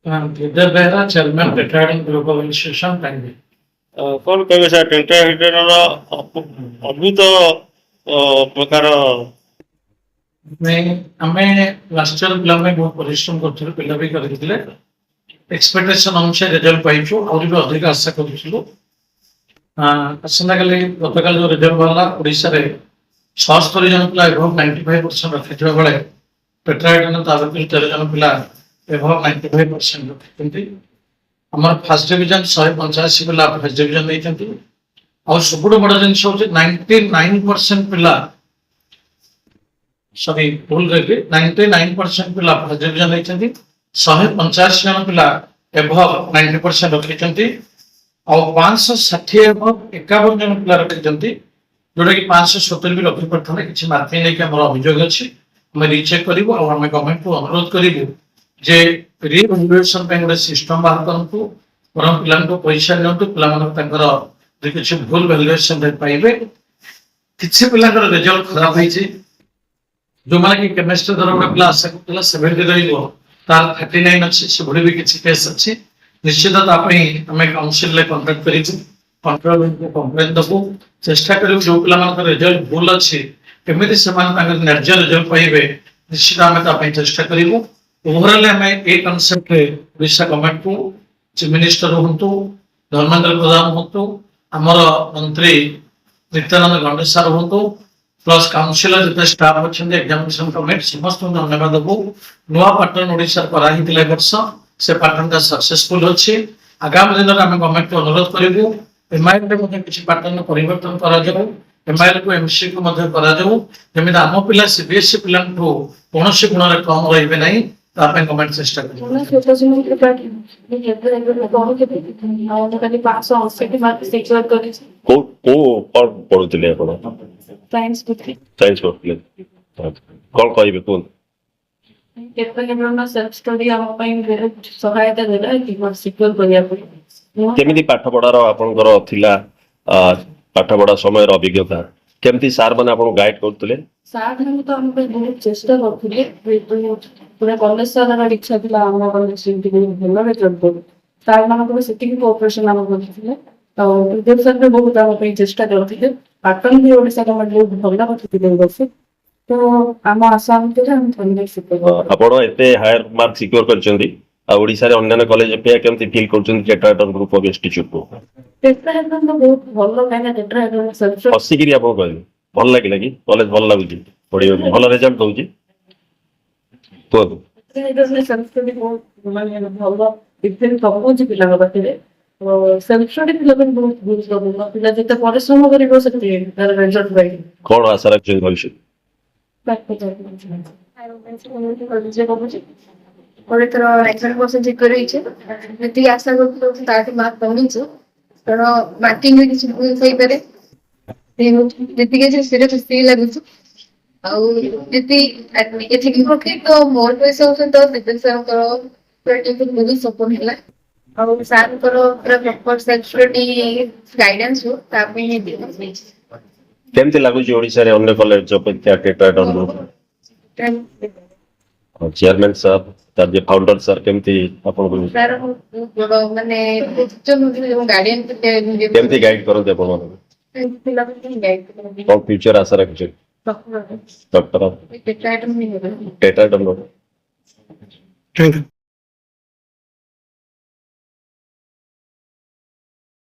Girdhar Behera, Chairman, Retiring Group of Institution, Bangalore. कौन कहे sir टेंटा हिटेनर अद्भुत प्रकार ଆମେ ଲାଷ୍ଟ ଇୟର ପିଲାମାନେ ବହୁତ ପରିଶ୍ରମ କରୁଥିଲୁ, ପିଲା ବି କରିଥିଲେ, ଏକ୍ସପେକ୍ଟେସନ ଅନୁସାରେ ରେଜଲ୍ଟ ପାଇଛୁ, ଆହୁରି ବି ଅଧିକ ଆଶା କରୁଥିଲୁ। ଆସନ୍ତାକାଲି ଗତକାଲି ଯୋଉ ରେଜଲ୍ଟ ବାହାରିଲା, ଓଡ଼ିଶାରେ 76 ଜଣ ପିଲା ଏଭବ 95% ରଖିଥିବା ବେଳେ ପେଟ୍ରାଇଡନ ତା ଭିତରୁ 13 ଜଣ ପିଲା ଏଭବ 95% ରଖିଛନ୍ତି। ଆମର ଫାର୍ଷ୍ଟ ଡିଭିଜନ 185 ପିଲା ଫାର୍ଷ୍ଟ ଡିଭିଜନ ନେଇଛନ୍ତି। ଆଉ ସବୁଠୁ ବଡ଼ ଜିନିଷ ହଉଛି 99% ପିଲା ସରି ଭୁଲ କହିଲି 99% ପିଲା ଫାର୍ଷ୍ଟ ଡିଭିଜନ ନେଇଛନ୍ତି। 185 ଜଣ ପିଲା ଏଭବ 90% ରଖିଛନ୍ତି। ଆଉ 560 ଏଭବ 51 ଜଣ ପିଲା ରଖିଛନ୍ତି, ଯୋଉଟା କି 570 ବି ରଖିପାରିଥାନ୍ତେ। କିଛି ମାର୍କିଂ ନେଇକି ଆମର ଅଭିଯୋଗ ଅଛି, ଆମେ ରିଚେକ୍ କରିବୁ। ଆଉ ଆମେ ଗଭର୍ଣ୍ଣମେଣ୍ଟକୁ ଅନୁରୋଧ କରିବୁ ଯେ ରିଭ୍ୟାଲୁଏସନ ପାଇଁ ଗୋଟେ ସିଷ୍ଟମ ବାହାର କରନ୍ତୁ, ବରଂ ପିଲାଙ୍କୁ ପଇସା ନିଅନ୍ତୁ, ପିଲାମାନଙ୍କୁ ତାଙ୍କର କିଛି ଭୁଲ ଭ୍ୟାଲୁଏସନ ପାଇବେ। କିଛି ପିଲାଙ୍କର ରେଜଲ୍ଟ ଖରାପ ହେଇଛି, ଯୋଉମାନେ କି କେମିଷ୍ଟ୍ରି ଧର ଗୋଟେ ପିଲା ଆଶା କରୁଥିଲା 70 ରହିବ, ତାର 39 ଅଛି, ସେଭଳି ବି କିଛି କେସ୍ ଅଛି। ନିଶ୍ଚିତ ତା ପାଇଁ ଆମେ କାଉନସିଲରେ କଣ୍ଟାକ୍ଟ କରିବୁ, କଣ୍ଟ୍ରୋଲ ରୁମକୁ କମ୍ପ୍ଲେନ ଦେବୁ, ଚେଷ୍ଟା କରିବୁ ଯୋଉ ପିଲାମାନଙ୍କର ରେଜଲ୍ଟ ଭୁଲ ଅଛି କେମିତି ସେମାନେ ତାଙ୍କର ନ୍ୟାଯ୍ୟ ରେଜଲ୍ଟ ପାଇବେ, ନିଶ୍ଚିତ ଆମେ ତା ପାଇଁ ଚେଷ୍ଟା କରିବୁ। ଓଭରଅଲ ଆମେ ଏଇ କନସେପ୍ଟରେ ଓଡ଼ିଶା ଗଭର୍ଣ୍ଣମେଣ୍ଟକୁ, ଚିଫ ମିନିଷ୍ଟର ହୁଅନ୍ତୁ, ଧର୍ମେନ୍ଦ୍ର ପ୍ରଧାନ ହୁଅନ୍ତୁ, ଆମର ମନ୍ତ୍ରୀ ନିତ୍ୟାନନ୍ଦ ଗଣ୍ଡେ ସାର୍ ହୁଅନ୍ତୁ, ପ୍ଲସ୍ କାଉନସିଲର ଯେତେ ଷ୍ଟାଫ୍ ଅଛନ୍ତି, ଏକ୍ସାମିନେସନ କମିଟି ସମସ୍ତଙ୍କୁ ଧନ୍ୟବାଦ ଦେବୁ। ନୂଆ ପାଟର୍ନ ଓଡ଼ିଶାରେ କରାହେଇଥିଲା ଏ ବର୍ଷ, ସେ ପାଟର୍ନଟା ସକ୍ସେସଫୁଲ ଅଛି। ଆଗାମୀ ଦିନରେ ଆମେ ଗଭର୍ଣ୍ଣମେଣ୍ଟକୁ ଅନୁରୋଧ କରିବୁ ଏମ୍ଆଇଏଲରେ ମଧ୍ୟ କିଛି ପାଟର୍ନ ପରିବର୍ତ୍ତନ କରାଯାଉ, ଏମ୍ଆଇଏଲକୁ ଏମସିକୁ ମଧ୍ୟ କରାଯାଉ, ଯେମିତି ଆମ ପିଲା ସିବିଏସ୍ଇ ପିଲାଙ୍କଠୁ କୌଣସି ଗୁଣରେ କମ୍ ରହିବେ ନାହିଁ, ତା ପାଇଁ ଗଭର୍ଣ୍ଣମେଣ୍ଟ ଚେଷ୍ଟା କରିବ। कौन पढ़ुले आप साइंस साइंस पढ़ुले कौन कहे कहते सेल्फ स्टडी हम बहुत सहायता देला कि सिक्योर करिया केमिति पाठ पढ़ार आपनकर थिला पाठ पढ़ा समय अभिज्ञता केमिति सार माने आपन गाइड करतले सार हम तो हम बहुत चेष्टा करथुले पूरा कॉलेज सारा इच्छा थिला हम कॉलेज सिटी भलो रिजल्ट कर सार मान को सिटी कोऑपरेशन हम करथिले तो विद्यार्थी सर बहुत हम पे चेष्टा करथिले पाटन भी ओडिसा गवर्नमेंट बहुत भलो करथिले बस तो आम आशा हम थोड़ी सिक्योर आपण एते हायर मार्क सिक्योर करचंदी आ ओडिसा रे अन्य कॉलेज पे केमिति फील करचंदी टेट्राहेड्रन ग्रुप ऑफ इंस्टीट्यूट को टेट्राहेड्रन तो बहुत भलो काहे टेट्राहेड्रन सेल्फ हसी गिरी आपण कहले भल लागिला कि कॉलेज भल लागुची पढियो भल रिजल्ट होउची तो टेट्राहेड्रन सेल्फ स्टडी बहुत माने भलो इफेक्ट सपोज पिला बाटे सेल्फ स्टडी पिला बहुत गुरुत्वपूर्ण पिला जते परिश्रम करिवो सेते तार रिजल्ट पाइ कौन आशा रखछन भविष्य ଗୋଟେ ଥର 100% ଚେକ୍ କରିଛି ଯେତିକି ଆଶା କରୁଥିଲୁ ତାଠୁ ମାର୍କ କମିଛି କାରଣ ମାର୍କିଂ ବି କିଛି ଭୁଲ ହେଇପାରେ ଯେତିକି ଅଛି ସେଇଟା ଖୁସି ଲାଗୁଛି ଆଉ ଯେତିକି ଏତିକି ପକ୍ଷେ ତ ମୋର ପଇସା ହଉଛନ୍ତି ତ ଦିବ୍ୟ ସାର୍ଙ୍କର ବହୁତ ସପୋର୍ଟ ହେଲା ଆଉ ସାର୍ଙ୍କର ପୁରା ପ୍ରପର ସେଲ୍ଫ ଷ୍ଟଡି ଗାଇଡାନ୍ସ ତା ପାଇଁ ଦେଇଛି केमिति लागुची ओडिसा रे अन्य कॉलेज अपेक्षा टेट्राहेड्रन ग्रुप चेयरमैन साहब तार जे फाउंडर सर केमिति आपन को सर बड़ माने गार्डियन केमिति गाइड करते आपन गाइड और फ्यूचर आशा रखछन doctor tetrahedron tetrahedron thank you.